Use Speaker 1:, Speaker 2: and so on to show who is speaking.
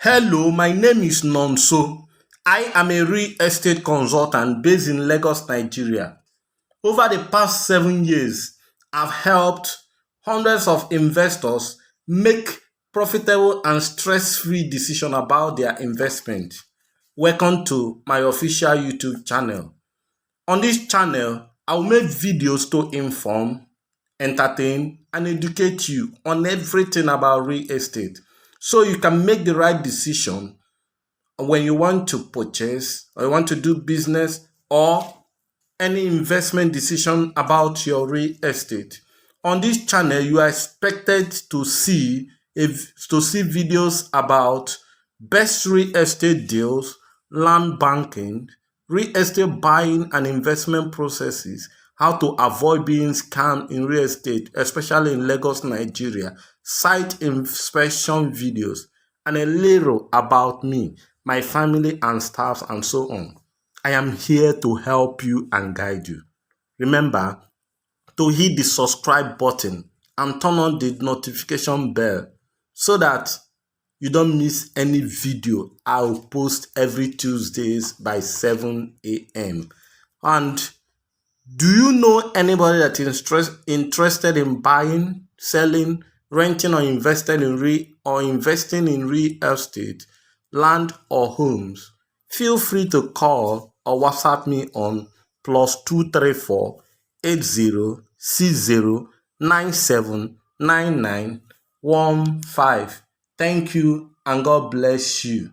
Speaker 1: Hello, my name is Nonso. I am a real estate consultant based in Lagos, Nigeria. Over the past 7 years, I've helped hundreds of investors make profitable and stress-free decisions about their investment. Welcome to my official YouTube channel. On this channel, I will make videos to inform, entertain, and educate you on everything about real estate so you can make the right decision when you want to purchase or you want to do business or any investment decision about your real estate. On this channel, you are expected to see videos about best real estate deals, land banking, real estate buying and investment processes, how to avoid being scammed in real estate, especially in Lagos, Nigeria, site inspection videos, and a little about me, my family and staff, and so on. I am here to help you and guide you. Remember to hit the subscribe button and turn on the notification bell so that you don't miss any video I'll post every Tuesdays by 7 a.m. And do you know anybody that is interested in buying, selling, renting, or investing in real estate, land, or homes? Feel free to call or WhatsApp me on +234 8060979915. Thank you and God bless you.